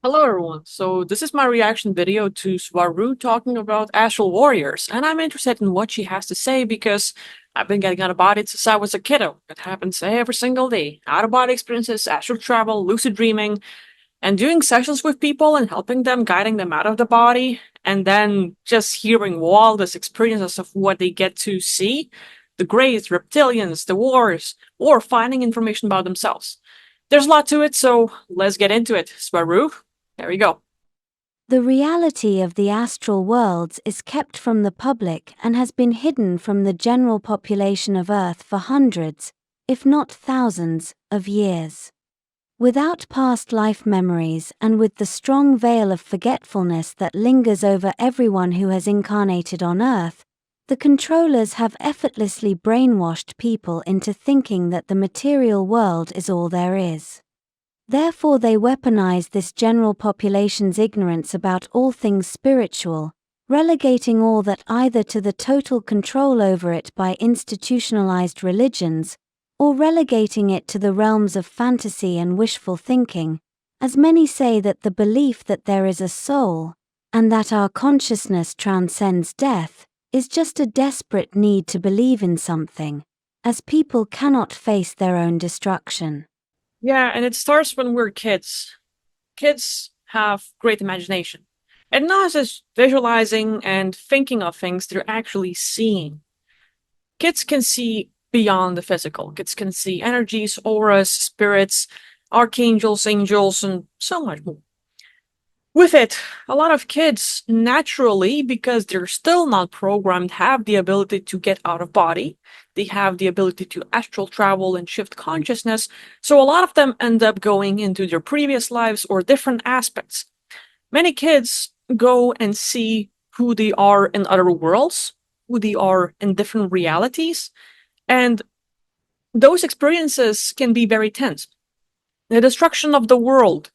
Hello everyone. So this is my reaction video to Swaruu talking about Astral Warriors, and I'm interested in what she has to say because I've been getting out of body since I was a kiddo. It happens every single day. Out of body experiences, astral travel, lucid dreaming, and doing sessions with people and helping them, guiding them out of the body, and then just hearing wildest experiences of what they get to see. The Greys, reptilians, the wars, or finding information about themselves. There's a lot to it, so let's get into it. Swaruu, there we go. The reality of the astral worlds is kept from the public and has been hidden from the general population of Earth for hundreds, if not thousands, of years. Without past life memories and with the strong veil of forgetfulness that lingers over everyone who has incarnated on Earth, the controllers have effortlessly brainwashed people into thinking that the material world is all there is. Therefore they weaponize this general population's ignorance about all things spiritual, relegating all that either to the total control over it by institutionalized religions, or relegating it to the realms of fantasy and wishful thinking, as many say that the belief that there is a soul, and that our consciousness transcends death, is just a desperate need to believe in something, as people cannot face their own destruction. Yeah, and it starts when we're kids. Kids have great imagination. And not just visualizing and thinking of things, they're actually seeing. Kids can see beyond the physical. Kids can see energies, auras, spirits, archangels, angels, and so much more. With it, a lot of kids naturally, because they're still not programmed, have the ability to get out of body. They have the ability to astral travel and shift consciousness. So a lot of them end up going into their previous lives or different aspects. Many kids go and see who they are in other worlds, who they are in different realities, and those experiences can be very tense. The destruction of the world,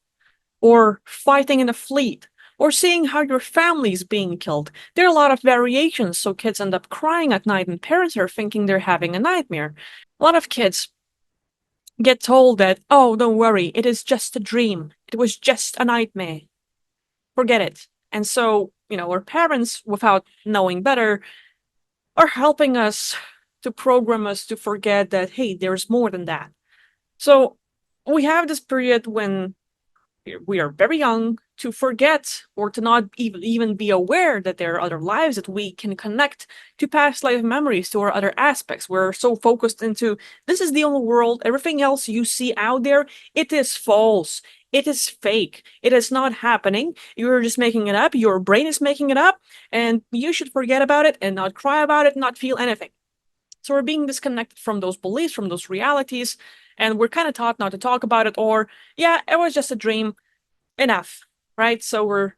or fighting in a fleet, or seeing how your family is being killed. There are a lot of variations, so kids end up crying at night and parents are thinking they're having a nightmare. A lot of kids get told that, oh, don't worry, it is just a dream. It was just a nightmare. Forget it. And so, our parents, without knowing better, are helping us to program us to forget that, hey, there's more than that. So we have this period when we are very young to forget or to not even be aware that there are other lives that we can connect to past life memories, to our other aspects. We're so focused into this is the only world, everything else you see out there, it is false, it is fake, it is not happening, you're just making it up, your brain is making it up, and you should forget about it and not cry about it, not feel anything. So we're being disconnected from those beliefs, from those realities, and we're kind of taught not to talk about it, or, yeah, it was just a dream, enough, right? So we're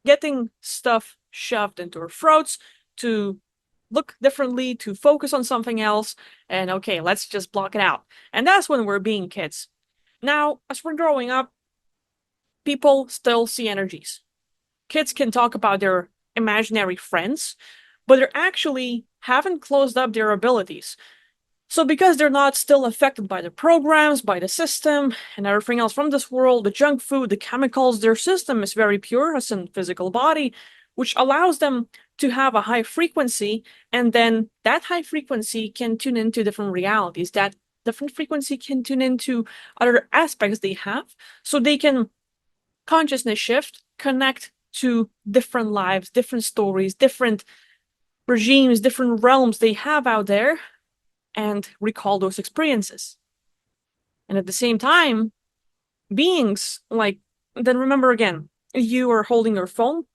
getting stuff shoved into our throats to look differently, to focus on something else, and okay, let's just block it out. And that's when we're being kids. Now, as we're growing up, people still see energies. Kids can talk about their imaginary friends, but they actually haven't closed up their abilities. So because they're not still affected by the programs, by the system, and everything else from this world, the junk food, the chemicals, their system is very pure as in physical body, which allows them to have a high frequency, and then that high frequency can tune into different realities. That different frequency can tune into other aspects they have, so they can consciousness shift, connect to different lives, different stories, different regimes, different realms they have out there, and recall those experiences. And at the same time, beings like, then remember again, you are holding your phone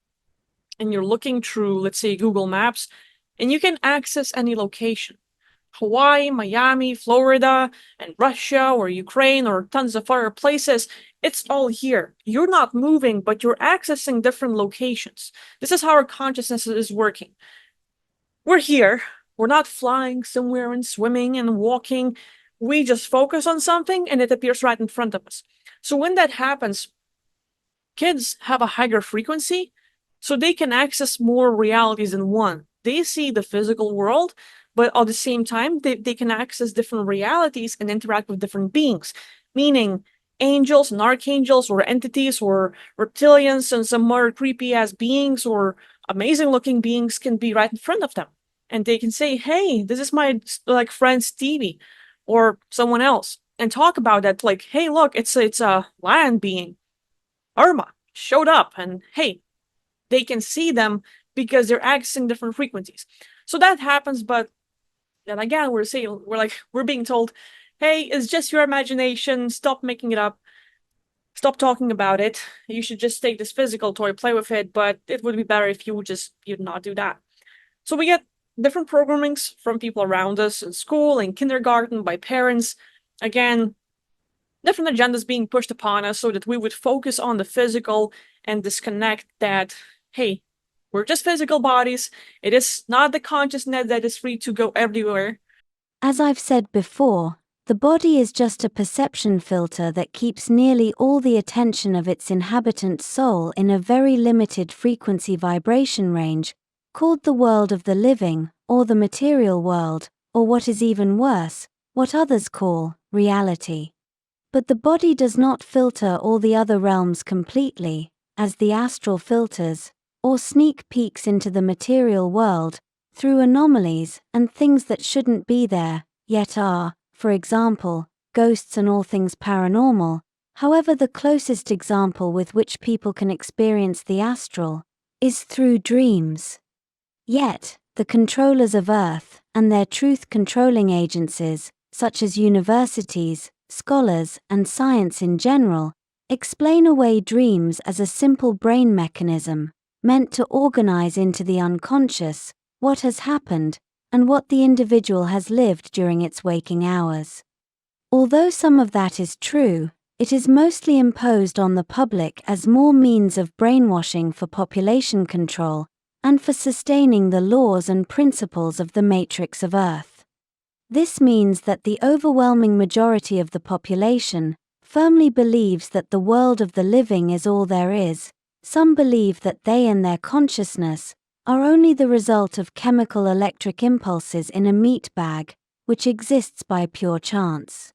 and you're looking through, let's say, Google Maps, and you can access any location. Hawaii, Miami, Florida, and Russia, or Ukraine, or tons of other places. It's all here. You're not moving, but you're accessing different locations. This is how our consciousness is working. We're here. We're not flying somewhere and swimming and walking. We just focus on something and it appears right in front of us. So when that happens, kids have a higher frequency, so they can access more realities than one. They see the physical world, but at the same time, they can access different realities and interact with different beings. Meaning, angels and archangels or entities or reptilians and some more creepy ass beings or amazing looking beings can be right in front of them. And they can say, hey, this is my like friend Stevie or someone else and talk about that like, hey, look, it's a land being. Irma showed up and hey, they can see them because they're accessing different frequencies. So that happens, but then again, we're being told, hey, it's just your imagination, stop making it up. Stop talking about it. You should just take this physical toy, play with it, but it would be better if you'd not do that. So we get different programmings from people around us in school, in kindergarten, by parents. Again, different agendas being pushed upon us so that we would focus on the physical and disconnect that, hey, we're just physical bodies. It is not the consciousness that is free to go everywhere. As I've said before, the body is just a perception filter that keeps nearly all the attention of its inhabitant soul in a very limited frequency vibration range, called the world of the living, or the material world, or what is even worse, what others call reality. But the body does not filter all the other realms completely, as the astral filters, or sneak peeks into the material world, through anomalies and things that shouldn't be there, yet are, for example, ghosts and all things paranormal. However, the closest example with which people can experience the astral is through dreams. Yet, the controllers of Earth, and their truth-controlling agencies, such as universities, scholars, and science in general, explain away dreams as a simple brain mechanism, meant to organize into the unconscious what has happened and what the individual has lived during its waking hours. Although some of that is true, it is mostly imposed on the public as more means of brainwashing for population control and for sustaining the laws and principles of the matrix of Earth. This means that the overwhelming majority of the population firmly believes that the world of the living is all there is. Some believe that they and their consciousness are only the result of chemical electric impulses in a meat bag, which exists by pure chance.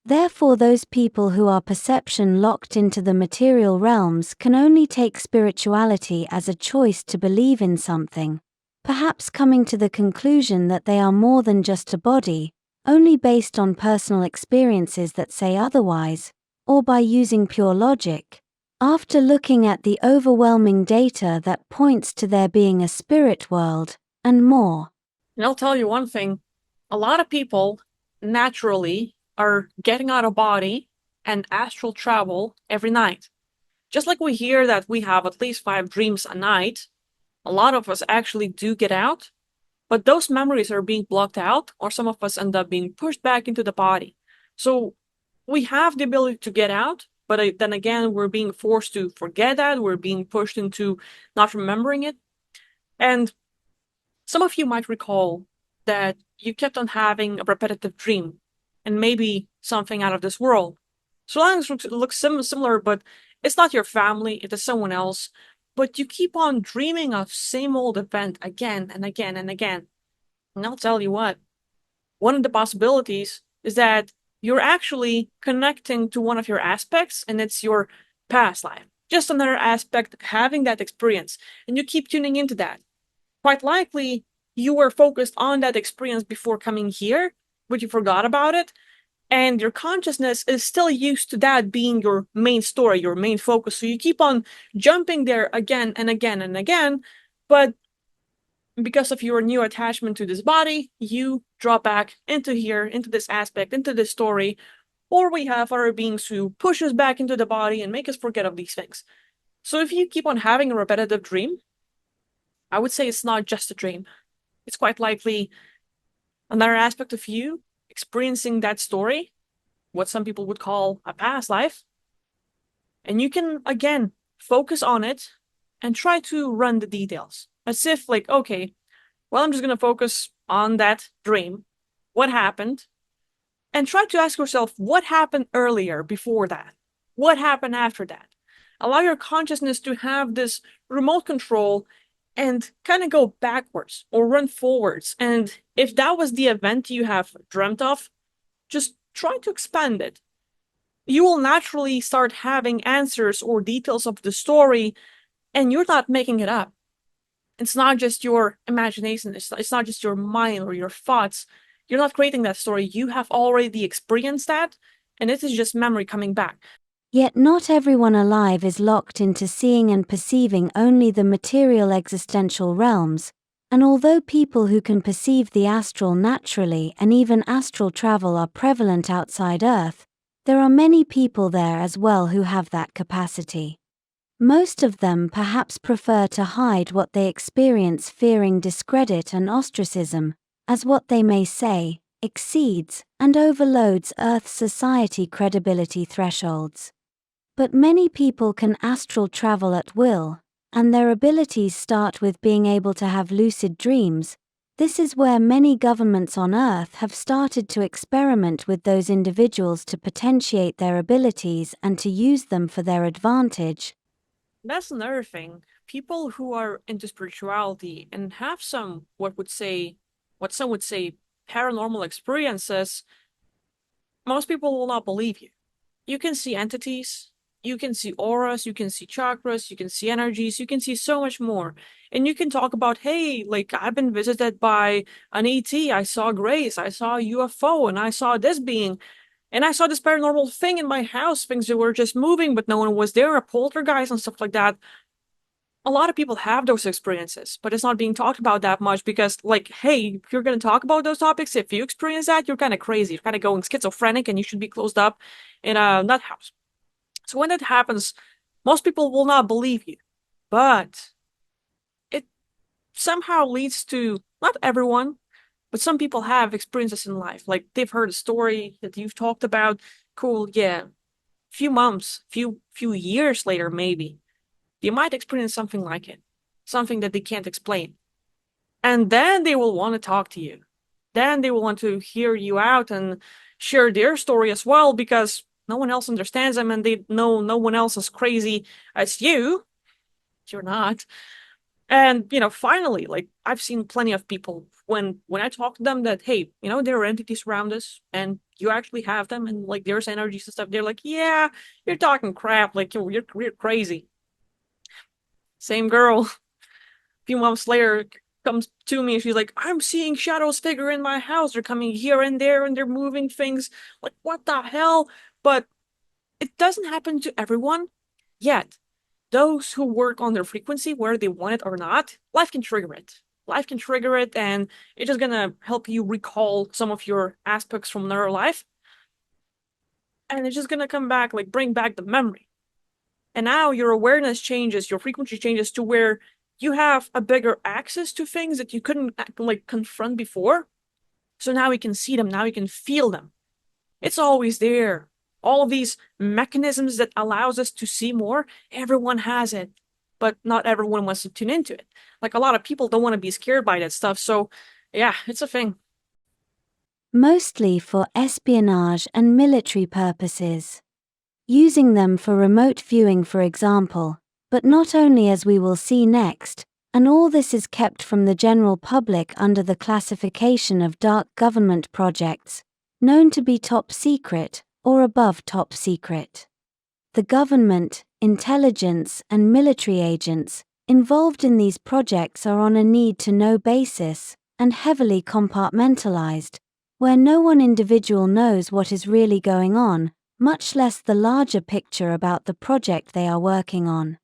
Therefore, those people who are perception locked into the material realms can only take spirituality as a choice to believe in something, perhaps coming to the conclusion that they are more than just a body, only based on personal experiences that say otherwise, or by using pure logic, after looking at the overwhelming data that points to there being a spirit world, and more. And I'll tell you one thing, a lot of people naturally are getting out of body and astral travel every night. Just like we hear that we have at least 5 dreams a night, a lot of us actually do get out, but those memories are being blocked out, or some of us end up being pushed back into the body. So we have the ability to get out, but then again, we're being forced to forget that, we're being pushed into not remembering it. And some of you might recall that you kept on having a repetitive dream, and maybe something out of this world. So long as it looks similar, but it's not your family, it is someone else, but you keep on dreaming of same old event again and again and again. And I'll tell you what, one of the possibilities is that you're actually connecting to one of your aspects, and it's your past life. Just another aspect having that experience, and you keep tuning into that. Quite likely, you were focused on that experience before coming here, but you forgot about it, and your consciousness is still used to that being your main story, your main focus. So you keep on jumping there again and again and again, but because of your new attachment to this body, you drop back into here, into this aspect, into this story, or we have other beings who push us back into the body and make us forget of these things. So if you keep on having a repetitive dream, I would say it's not just a dream. It's quite likely another aspect of you experiencing that story, what some people would call a past life. And you can, again, focus on it and try to run the details. As if, like, okay, well, I'm just going to focus on that dream. What happened? And try to ask yourself, what happened earlier before that? What happened after that? Allow your consciousness to have this remote control and kind of go backwards or run forwards. And if that was the event you have dreamt of, just try to expand it. you will naturally start having answers or details of the story, and you're not making it up. It's not just your imagination, it's not just your mind or your thoughts. You're not creating that story. You have already experienced that, and this is just memory coming back. Yet not everyone alive is locked into seeing and perceiving only the material existential realms, and although people who can perceive the astral naturally and even astral travel are prevalent outside Earth, there are many people there as well who have that capacity. Most of them perhaps prefer to hide what they experience, fearing discredit and ostracism, as what they may say exceeds and overloads Earth's society credibility thresholds. But many people can astral travel at will, and their abilities start with being able to have lucid dreams. This is where many governments on Earth have started to experiment with those individuals to potentiate their abilities and to use them for their advantage. That's another thing. People who are into spirituality and have some what some would say paranormal experiences, most people will not believe you. You can see entities, you can see auras, you can see chakras, you can see energies, you can see so much more. And you can talk about, hey, like I've been visited by an ET, I saw Grace, I saw a UFO, and I saw this being, and I saw this paranormal thing in my house, things that were just moving, but no one was there, a poltergeist and stuff like that. A lot of people have those experiences, but it's not being talked about that much because, like, hey, if you're going to talk about those topics, if you experience that, you're kind of crazy. You're kind of going schizophrenic and you should be closed up in a nut house. So when that happens, most people will not believe you. But it somehow leads to not everyone, but some people have experiences in life. Like they've heard a story that you've talked about. Cool, yeah. Few months, few years later, maybe you might experience something like it, something that they can't explain. And then they will want to talk to you. Then they will want to hear you out and share their story as well because no one else understands them and they know no one else as crazy as you. You're not. And finally, like I've seen plenty of people when I talk to them that, hey, there are entities around us and you actually have them and like there's energies and stuff. They're like, yeah, you're talking crap, like you're crazy. Same girl, a few months later, comes to me and she's like, I'm seeing shadows figure in my house. They're coming here and there and they're moving things. Like, what the hell? But it doesn't happen to everyone yet. Those who work on their frequency, whether they want it or not, life can trigger it. Life can trigger it, and it's just gonna help you recall some of your aspects from another life. And it's just gonna come back, like bring back the memory. And now your awareness changes, your frequency changes to where you have a bigger access to things that you couldn't like confront before. So now we can see them, now we can feel them. It's always there. All of these mechanisms that allows us to see more, everyone has it, but not everyone wants to tune into it. Like a lot of people don't want to be scared by that stuff. So yeah, it's a thing. Mostly for espionage and military purposes. Using them for remote viewing, for example, but not only, as we will see next, and all this is kept from the general public under the classification of dark government projects, known to be top secret or above top secret. The government, intelligence, and military agents involved in these projects are on a need-to-know basis and heavily compartmentalized, where no one individual knows what is really going on, much less the larger picture about the project they are working on.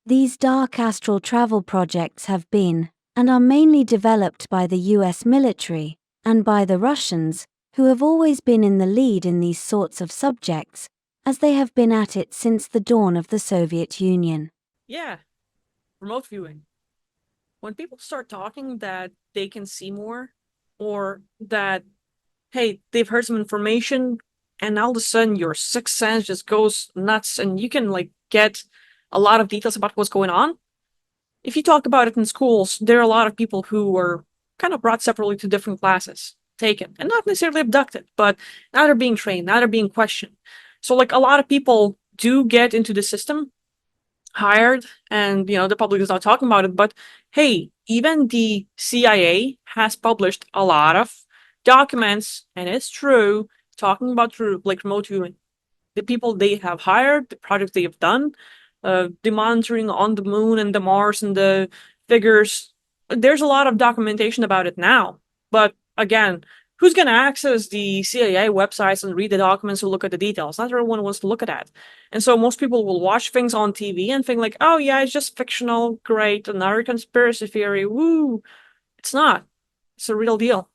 These dark astral travel projects have been, and are mainly developed by the US military, and by the Russians, who have always been in the lead in these sorts of subjects, as they have been at it since the dawn of the Soviet Union. Yeah, remote viewing. When people start talking that they can see more, or that, hey, they've heard some information, and all of a sudden your sixth sense just goes nuts and you can like get a lot of details about what's going on. If you talk about it in schools, there are a lot of people who were kind of brought separately to different classes, taken, and not necessarily abducted, but now they're being trained, now they're being questioned. So, like, a lot of people do get into the system, hired, and, the public is not talking about it, but hey, even the CIA has published a lot of documents, and it's true, talking about true, like, remote viewing. the people they have hired, the projects they have done, the monitoring on the moon and the Mars and the figures. There's a lot of documentation about it now. But again, who's going to access the CIA websites and read the documents or look at the details? Not everyone wants to look at that. And so most people will watch things on TV and think like, oh yeah, it's just fictional, great, another conspiracy theory, woo. It's not. It's a real deal.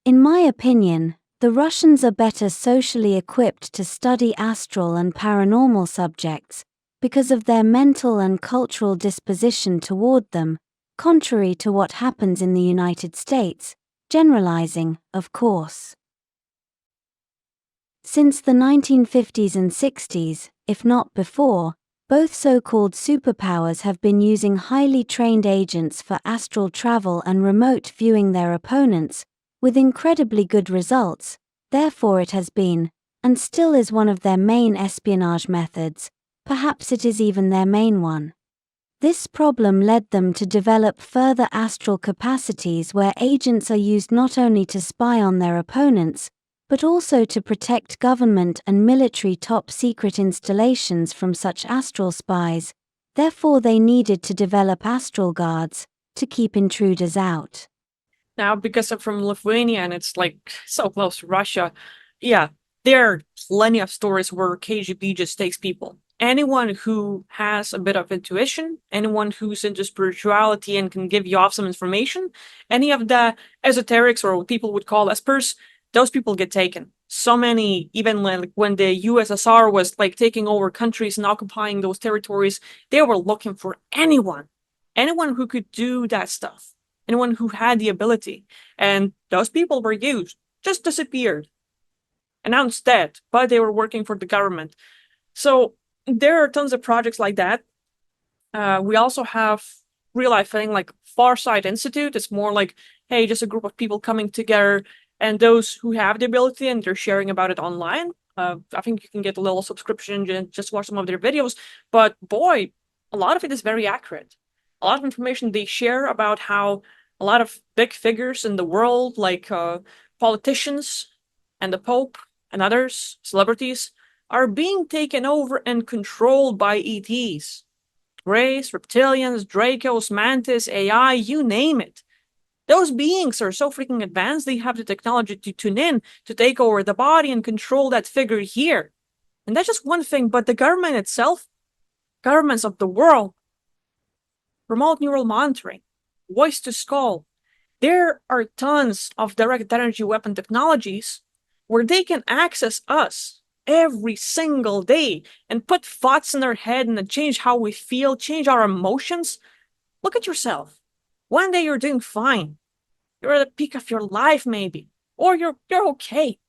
In my opinion, the Russians are better socially equipped to study astral and paranormal subjects because of their mental and cultural disposition toward them, contrary to what happens in the United States, generalizing, of course. Since the 1950s and 60s, if not before, both so-called superpowers have been using highly trained agents for astral travel and remote viewing their opponents, with incredibly good results. Therefore it has been, and still is, one of their main espionage methods, perhaps it is even their main one. This problem led them to develop further astral capacities where agents are used not only to spy on their opponents, but also to protect government and military top-secret installations from such astral spies. Therefore they needed to develop astral guards to keep intruders out. Now, because I'm from Lithuania and it's like so close to Russia, yeah, there are plenty of stories where KGB just takes people. Anyone who has a bit of intuition, anyone who's into spirituality and can give you off some information, any of the esoterics or what people would call espers, those people get taken. So many, even like when the USSR was like taking over countries and occupying those territories, they were looking for anyone who could do that stuff, anyone who had the ability. And those people were used, just disappeared, announced dead, but they were working for the government. So there are tons of projects like that. We also have real life thing like Farsight Institute. It's more like, hey, just a group of people coming together, and those who have the ability and they're sharing about it online. I think you can get a little subscription and just watch some of their videos. But boy, a lot of it is very accurate. A lot of information they share about how a lot of big figures in the world, like politicians and the Pope and others, celebrities, are being taken over and controlled by ETs. Greys, reptilians, Dracos, Mantis, AI, you name it. Those beings are so freaking advanced, they have the technology to tune in, to take over the body and control that figure here. And that's just one thing, but the government itself, governments of the world, remote neural monitoring, voice to skull, there are tons of direct energy weapon technologies where they can access us every single day and put thoughts in our head and change how we feel, change our emotions. Look at yourself. One day you're doing fine. You're at the peak of your life, maybe. Or you're okay.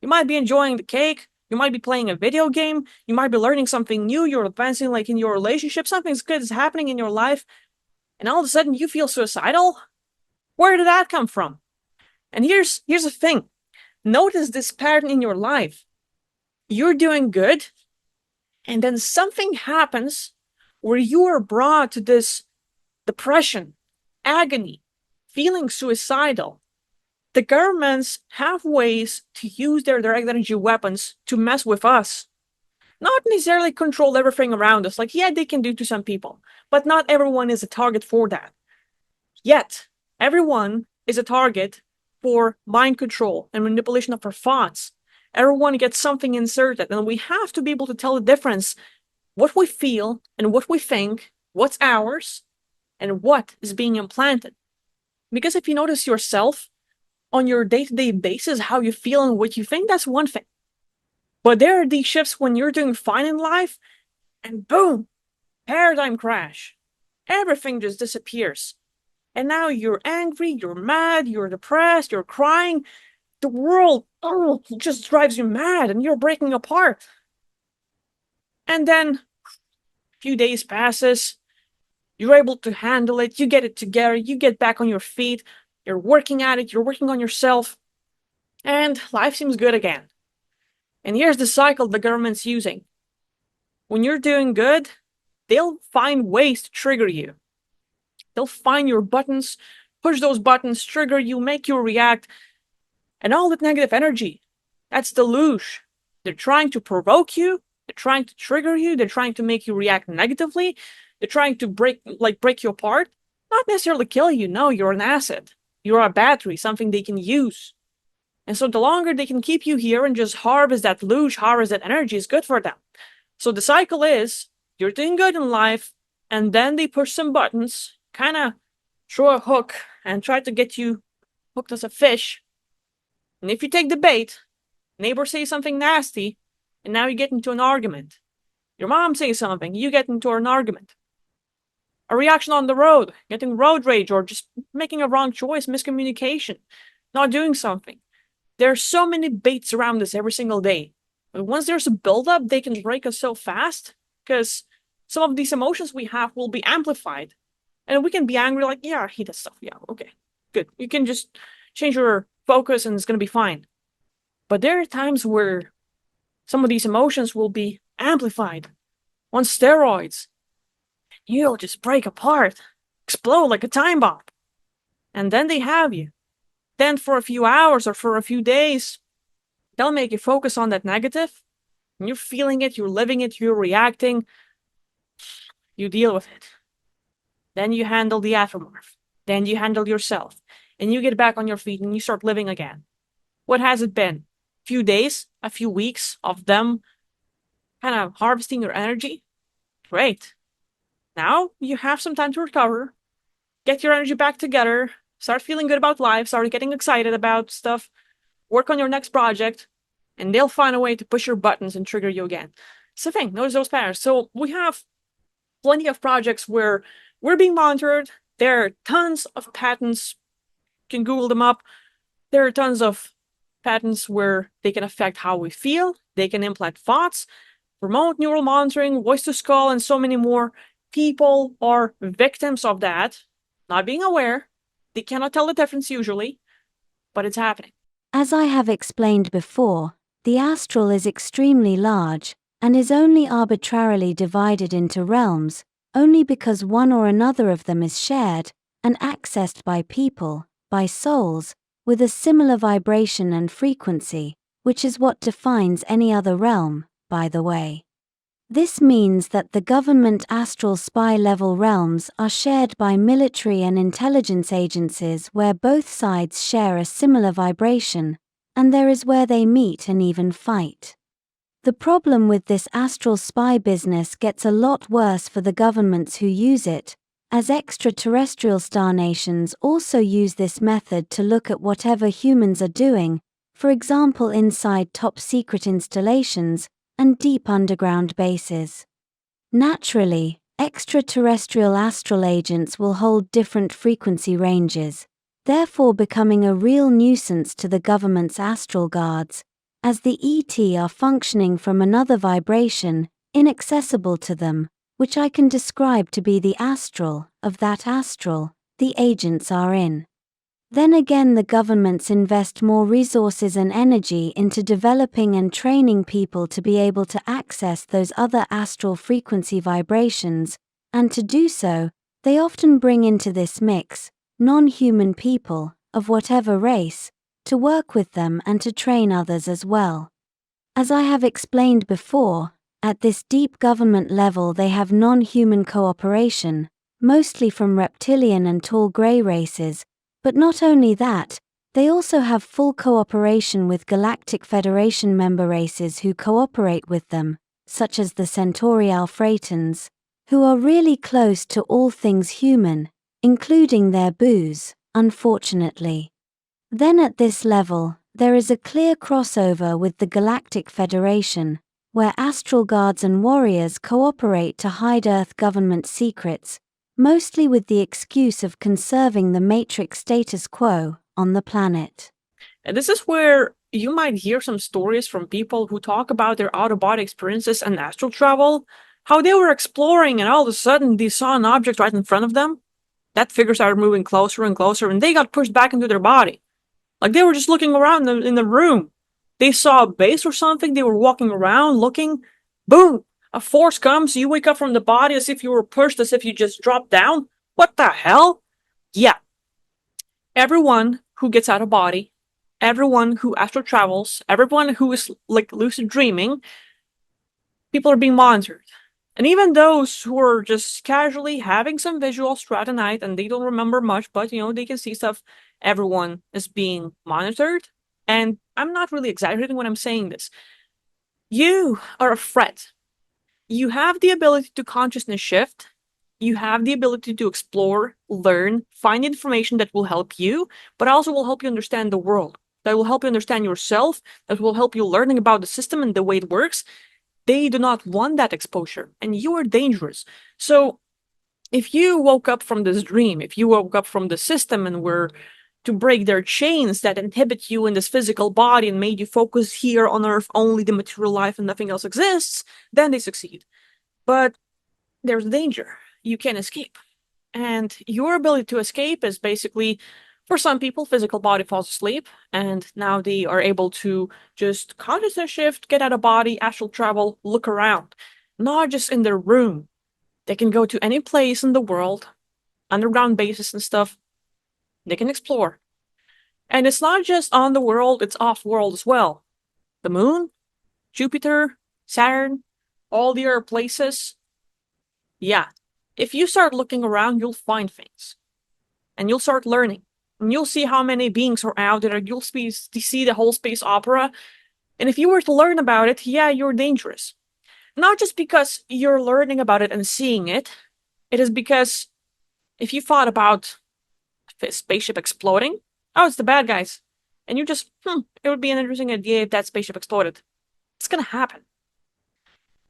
You might be enjoying the cake. You might be playing a video game. You might be learning something new. You're advancing like in your relationship. Something good is happening in your life. And all of a sudden you feel suicidal? Where did that come from? And here's the thing. Notice this pattern in your life. You're doing good, and then something happens where you are brought to this depression, agony, feeling suicidal. The governments have ways to use their direct energy weapons to mess with us. Not necessarily control everything around us, like, yeah, they can do to some people, but not everyone is a target for that. Yet, everyone is a target for mind control and manipulation of our thoughts. Everyone gets something inserted, and we have to be able to tell the difference what we feel and what we think, what's ours, and what is being implanted. Because if you notice yourself on your day-to-day basis, how you feel and what you think, that's one thing. But there are these shifts when you're doing fine in life, and boom, paradigm crash. Everything just disappears. And now you're angry, you're mad, you're depressed, you're crying. The world just drives you mad and you're breaking apart. And then a few days passes, you're able to handle it, you get it together, you get back on your feet, you're working at it, you're working on yourself, and life seems good again. And here's the cycle the government's using. When you're doing good, they'll find ways to trigger you. They'll find your buttons, push those buttons, trigger you, make you react, and all that negative energy. That's deluge. They're trying to provoke you. They're trying to trigger you. They're trying to make you react negatively. They're trying to break you apart. Not necessarily kill you. No, you're an asset. You're a battery, something they can use. And so the longer they can keep you here and just harvest that luge, harvest that energy is good for them. So the cycle is, you're doing good in life, and then they push some buttons, kind of throw a hook and try to get you hooked as a fish. And if you take the bait, neighbor says something nasty, and now you get into an argument. Your mom says something, you get into an argument. A reaction on the road, getting road rage, or just making a wrong choice, miscommunication, not doing something. There are so many baits around us every single day. But once there's a buildup, they can break us so fast, because some of these emotions we have will be amplified. And we can be angry, like, yeah, he does stuff. Yeah, okay, good. You can just change your focus and it's going to be fine. But there are times where some of these emotions will be amplified on steroids. You'll just break apart, explode like a time bomb. And then they have you. Then for a few hours or for a few days, they'll make you focus on that negative. And you're feeling it, you're living it, you're reacting. You deal with it. Then you handle the aftermath. Then you handle yourself. And you get back on your feet and you start living again. What has it been? A few days, a few weeks of them kind of harvesting your energy? Great. Now you have some time to recover, get your energy back together, start feeling good about life, start getting excited about stuff, work on your next project, and they'll find a way to push your buttons and trigger you again. It's the thing, notice those patterns. So we have plenty of projects where we're being monitored. There are tons of patents. You can Google them up. There are tons of patents where they can affect how we feel. They can implant thoughts, remote neural monitoring, voice to skull, and so many more. People are victims of that, not being aware. They cannot tell the difference usually, but it's happening. As I have explained before, the astral is extremely large, and is only arbitrarily divided into realms, only because one or another of them is shared, and accessed by people, by souls, with a similar vibration and frequency, which is what defines any other realm, by the way. This means that the government astral spy level realms are shared by military and intelligence agencies where both sides share a similar vibration, and there is where they meet and even fight. The problem with this astral spy business gets a lot worse for the governments who use it, as extraterrestrial star nations also use this method to look at whatever humans are doing, for example inside top secret installations and deep underground bases. Naturally, extraterrestrial astral agents will hold different frequency ranges, therefore becoming a real nuisance to the government's astral guards, as the ET are functioning from another vibration, inaccessible to them, which I can describe to be the astral of that astral the agents are in. Then again, the governments invest more resources and energy into developing and training people to be able to access those other astral frequency vibrations, and to do so, they often bring into this mix non-human people, of whatever race, to work with them and to train others as well. As I have explained before, at this deep government level they have non-human cooperation, mostly from reptilian and tall grey races. But not only that, they also have full cooperation with Galactic Federation member races who cooperate with them, such as the Centauri Alphratans, who are really close to all things human, including their booze, unfortunately. Then at this level, there is a clear crossover with the Galactic Federation, where astral guards and warriors cooperate to hide Earth government secrets, mostly with the excuse of conserving the matrix status quo on the planet. And this is where you might hear some stories from people who talk about their out-of-body experiences and astral travel, how they were exploring and all of a sudden they saw an object right in front of them. That figure started moving closer and closer and they got pushed back into their body. Like they were just looking around in the room. They saw a base or something, they were walking around looking, boom! A force comes, you wake up from the body as if you were pushed, as if you just dropped down. What the hell? Yeah. Everyone who gets out of body everyone who astral travels, everyone who is like lucid dreaming, people are being monitored. And even those who are just casually having some visuals throughout the night and they don't remember much, but they can see stuff, everyone is being monitored. And I'm not really exaggerating when I'm saying this. You are a threat. You have the ability to consciousness shift. You have the ability to explore, learn, find information that will help you, but also will help you understand the world, that will help you understand yourself, that will help you learning about the system and the way it works. They do not want that exposure, and you are dangerous. So if you woke up from this dream, if you woke up from the system and were to break their chains that inhibit you in this physical body and made you focus here on earth only the material life and nothing else exists, then they succeed. But there's danger. You can't escape. And your ability to escape is basically, for some people, physical body falls asleep, and now they are able to just consciousness shift, get out of body, astral travel, look around. Not just in their room. They can go to any place in the world, underground bases and stuff. They can explore. And it's not just on the world, it's off world as well. The moon, Jupiter, Saturn, all the other places. Yeah. If you start looking around, you'll find things. And you'll start learning. And you'll see how many beings are out there. You'll see the whole space opera. And if you were to learn about it, yeah, you're dangerous. Not just because you're learning about it and seeing it. It is because if you thought about a spaceship exploding, oh, it's the bad guys. And you just, it would be an interesting idea if that spaceship exploded. It's gonna happen.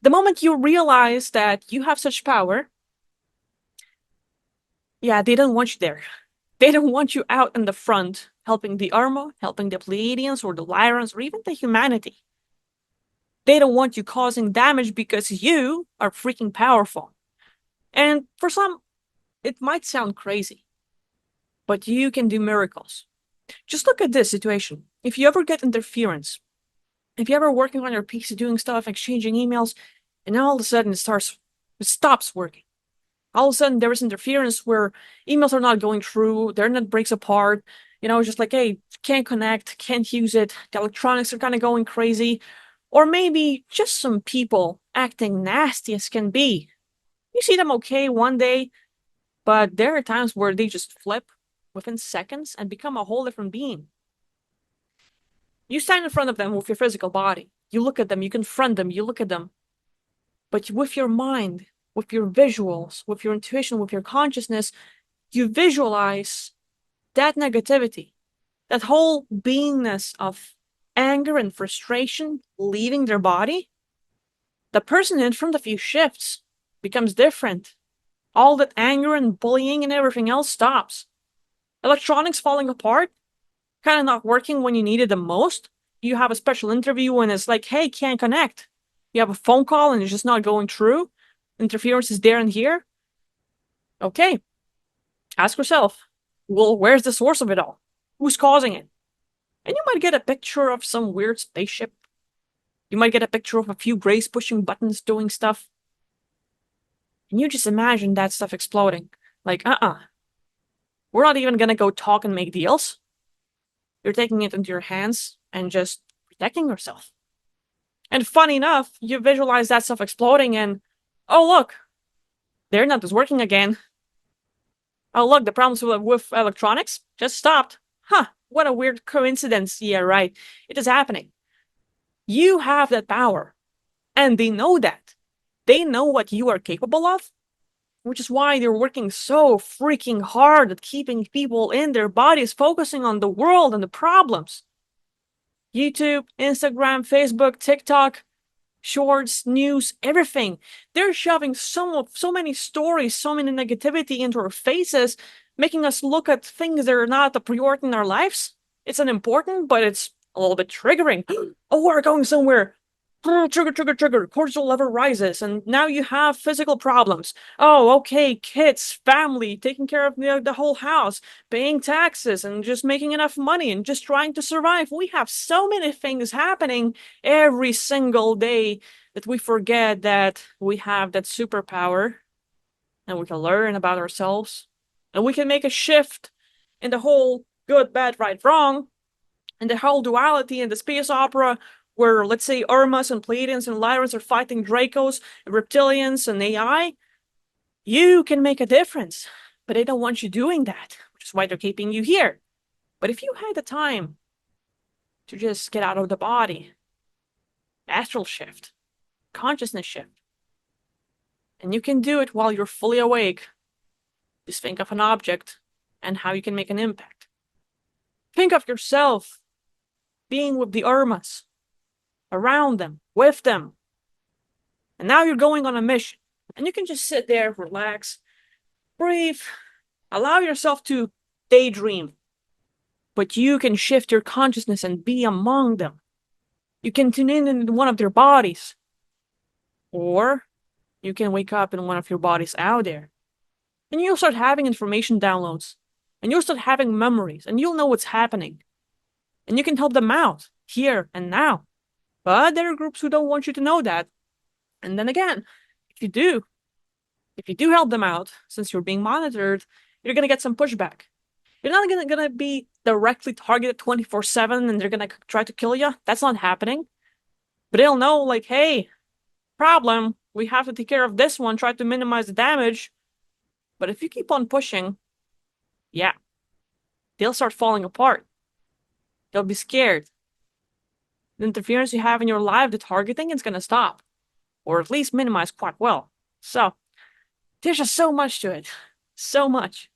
The moment you realize that you have such power, yeah, they don't want you there. They don't want you out in the front, helping the Arma, helping the Pleiadians or the Lyrans or even the humanity. They don't want you causing damage because you are freaking powerful. And for some, it might sound crazy, but you can do miracles. Just look at this situation. If you ever get interference, if you're ever working on your PC doing stuff, exchanging emails, and all of a sudden it stops working. All of a sudden there is interference where emails are not going through, the internet breaks apart, it's just like, hey, can't connect, can't use it, the electronics are kind of going crazy. Or maybe just some people acting nasty as can be. You see them okay one day, but there are times where they just flip within seconds and become a whole different being. You stand in front of them with your physical body. You look at them, you confront them, you look at them. But with your mind, with your visuals, with your intuition, with your consciousness, you visualize that negativity, that whole beingness of anger and frustration leaving their body. The person in front of you shifts, becomes different. All that anger and bullying and everything else stops. Electronics falling apart, kind of not working when you need it the most. You have a special interview and it's like, hey, can't connect. You have a phone call and it's just not going through. Interference is there and here. Okay. Ask yourself, well, where's the source of it all? Who's causing it? And you might get a picture of some weird spaceship. You might get a picture of a few grays pushing buttons doing stuff. And you just imagine that stuff exploding. Like, we're not even gonna go talk and make deals. You're taking it into your hands and just protecting yourself. And funny enough, you visualize that stuff exploding and, oh look, the internet is working again. Oh look, the problems with electronics just stopped. Huh, what a weird coincidence. Yeah, right. It is happening. You have that power. And they know that. They know what you are capable of, which is why they're working so freaking hard at keeping people in their bodies, focusing on the world and the problems. YouTube, Instagram, Facebook, TikTok, shorts, news, everything. They're shoving so many stories, so many negativity into our faces, making us look at things that are not a priority in our lives. It's unimportant, but it's a little bit triggering. Oh, we're going somewhere. Trigger, trigger, trigger. Cortisol level rises, and now you have physical problems. Oh, okay, kids, family, taking care of the whole house, paying taxes, and just making enough money, and just trying to survive. We have so many things happening every single day that we forget that we have that superpower, and we can learn about ourselves, and we can make a shift in the whole good, bad, right, wrong. And the whole duality in the space opera where, let's say, Irmas and Pleiadians and Lyrans are fighting Dracos, reptilians, and AI, you can make a difference. But they don't want you doing that, which is why they're keeping you here. But if you had the time to just get out of the body, astral shift, consciousness shift, and you can do it while you're fully awake, just think of an object and how you can make an impact. Think of yourself being with the Irmas, around them, with them. And now you're going on a mission. And you can just sit there, relax, breathe, allow yourself to daydream. But you can shift your consciousness and be among them. You can tune in one of their bodies. Or you can wake up in one of your bodies out there. And you'll start having information downloads. And you'll start having memories. And you'll know what's happening. And you can help them out, here and now. But there are groups who don't want you to know that. And then again, if you do help them out, since you're being monitored, you're gonna get some pushback. You're not gonna be directly targeted 24/7 and they're gonna try to kill you. That's not happening. But they'll know, like, hey, problem, we have to take care of this one, try to minimize the damage. But if you keep on pushing, yeah, they'll start falling apart. They'll be scared. The interference you have in your life, the targeting, is gonna stop. Or at least minimize quite well. So, there's just so much to it. So much.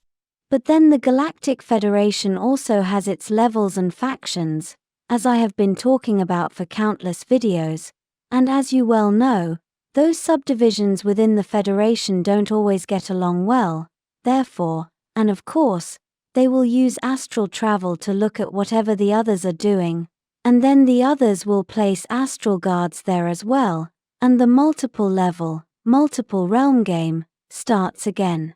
But then the Galactic Federation also has its levels and factions, as I have been talking about for countless videos, and as you well know, those subdivisions within the Federation don't always get along well, therefore, and of course, they will use astral travel to look at whatever the others are doing, and then the others will place astral guards there as well, and the multiple level, multiple realm game starts again.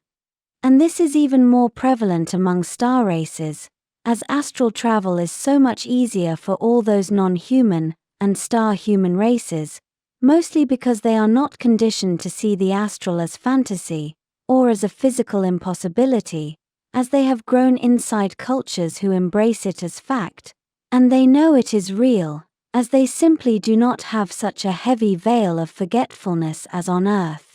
And this is even more prevalent among star races, as astral travel is so much easier for all those non-human and star-human races, mostly because they are not conditioned to see the astral as fantasy, or as a physical impossibility, as they have grown inside cultures who embrace it as fact, and they know it is real, as they simply do not have such a heavy veil of forgetfulness as on Earth.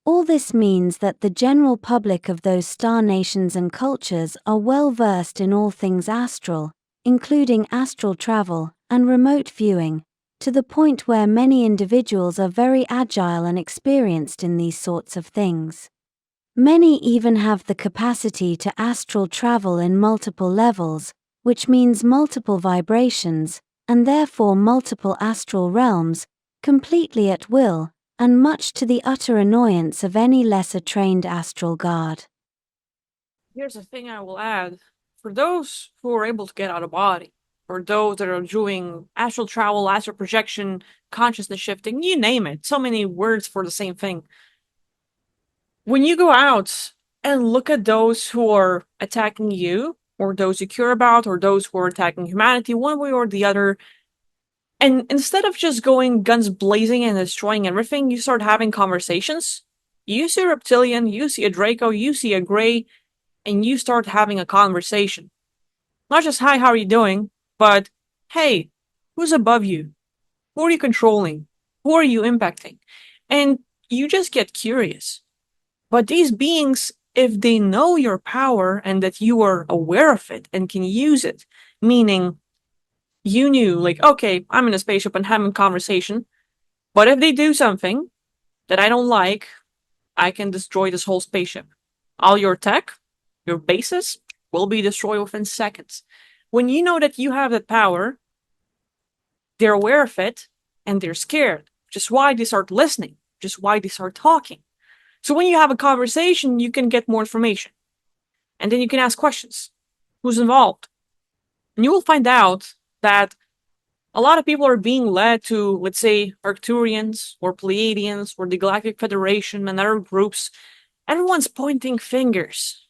All this means that the general public of those star nations and cultures are well versed in all things astral, including astral travel and remote viewing, to the point where many individuals are very agile and experienced in these sorts of things. Many even have the capacity to astral travel in multiple levels, which means multiple vibrations, and therefore multiple astral realms, completely at will, and much to the utter annoyance of any lesser trained astral guard. Here's the thing I will add. For those who are able to get out of body, for those that are doing astral travel, astral projection, consciousness shifting, you name it, so many words for the same thing. When you go out and look at those who are attacking you, or those you care about, or those who are attacking humanity one way or the other, and instead of just going guns blazing and destroying everything, you start having conversations. You see a reptilian, you see a Draco, you see a Grey, and you start having a conversation. Not just, hi, how are you doing? But, hey, who's above you? Who are you controlling? Who are you impacting? And you just get curious. But these beings, if they know your power and that you are aware of it and can use it, meaning you knew, like, okay, I'm in a spaceship and having a conversation, but if they do something that I don't like, I can destroy this whole spaceship. All your tech, your bases, will be destroyed within seconds. When you know that you have that power, they're aware of it, and they're scared, which is why they start listening, which is why they start talking. So when you have a conversation, you can get more information. And then you can ask questions. Who's involved? And you will find out that a lot of people are being led to, let's say, Arcturians or Pleiadians or the Galactic Federation and other groups. Everyone's pointing fingers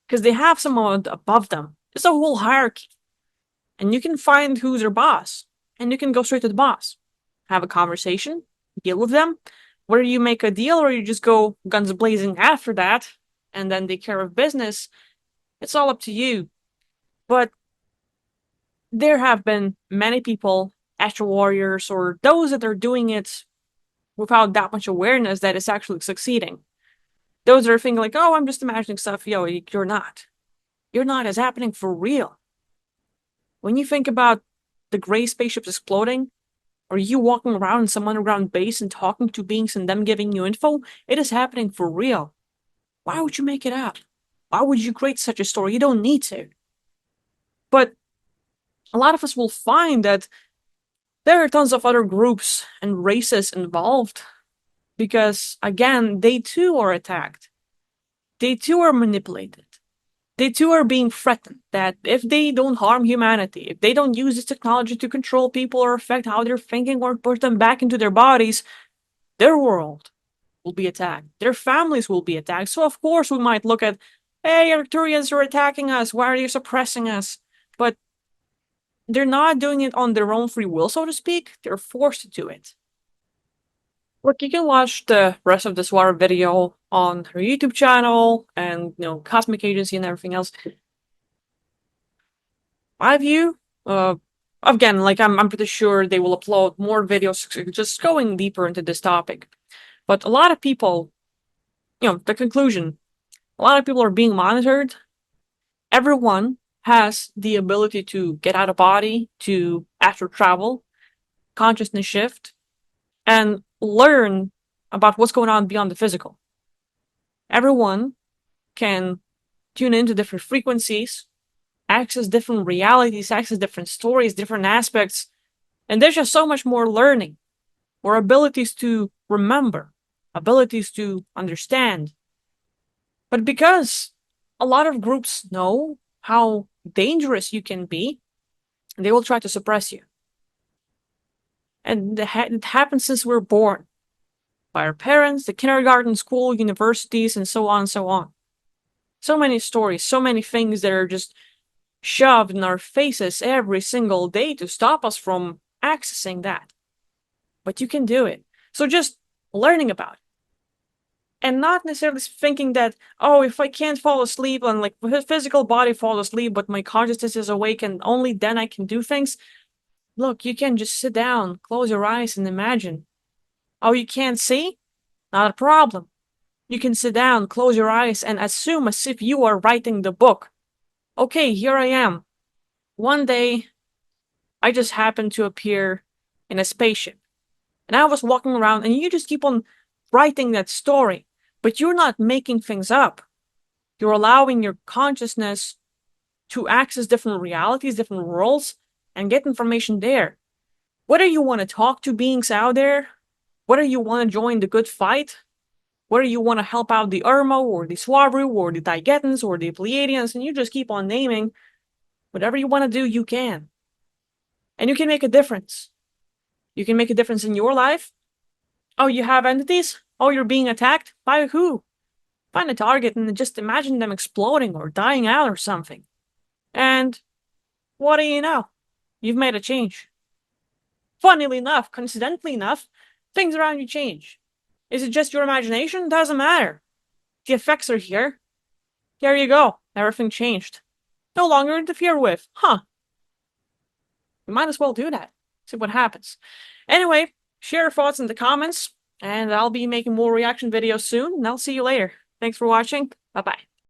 because they have someone above them. It's a whole hierarchy. And you can find who's their boss. And you can go straight to the boss. Have a conversation, deal with them. Whether you make a deal or you just go guns blazing after that and then take care of business, it's all up to you. But there have been many people, astral warriors, or those that are doing it without that much awareness that it's actually succeeding. Those that are thinking like, oh, I'm just imagining stuff. Yo, you're not. You're not. It's happening for real. When you think about the gray spaceships exploding, or you walking around in some underground base and talking to beings and them giving you info, it is happening for real. Why would you make it up? Why would you create such a story? You don't need to. But a lot of us will find that there are tons of other groups and races involved because, again, they too are attacked. They too are manipulated. They too are being threatened that if they don't harm humanity, if they don't use this technology to control people or affect how they're thinking or put them back into their bodies, their world will be attacked. Their families will be attacked. So, of course, we might look at, hey, Arcturians are attacking us. Why are you suppressing us? But they're not doing it on their own free will, so to speak. They're forced to do it. Look, you can watch the rest of the Swarru video on her YouTube channel and, Cosmic Agency and everything else. My view, again, like I'm pretty sure they will upload more videos just going deeper into this topic. But a lot of people, the conclusion, a lot of people are being monitored. Everyone has the ability to get out of body, to astral travel, consciousness shift, and learn about what's going on beyond the physical. Everyone can tune into different frequencies, access different realities, access different stories, different aspects, and there's just so much more learning, more abilities to remember, abilities to understand. But because a lot of groups know how dangerous you can be, they will try to suppress you. And it happens since we're born by our parents, the kindergarten, school, universities, and so on and so on. So many stories, so many things that are just shoved in our faces every single day to stop us from accessing that. But you can do it. So just learning about it. And not necessarily thinking that, oh, if I can't fall asleep and like my physical body falls asleep, but my consciousness is awake and only then I can do things. Look, you can just sit down, close your eyes and imagine. Oh, you can't see? Not a problem. You can sit down, close your eyes, and assume as if you are writing the book. Okay, here I am. One day, I just happened to appear in a spaceship. And I was walking around, and you just keep on writing that story. But you're not making things up. You're allowing your consciousness to access different realities, different worlds, and get information there. Whether you want to talk to beings out there, whether you want to join the good fight, whether you want to help out the Irmo, or the Swarru, or the Daigetans, or the Pleiadians, and you just keep on naming, whatever you want to do, you can. And you can make a difference. You can make a difference in your life. Oh, you have entities? Oh, you're being attacked? By who? Find a target and just imagine them exploding or dying out or something. And what do you know? You've made a change. Funnily enough, coincidentally enough, things around you change. Is it just your imagination? Doesn't matter. The effects are here. There you go. Everything changed. No longer interfere with. Huh. You might as well do that. See what happens. Anyway, share your thoughts in the comments, and I'll be making more reaction videos soon, and I'll see you later. Thanks for watching. Bye-bye.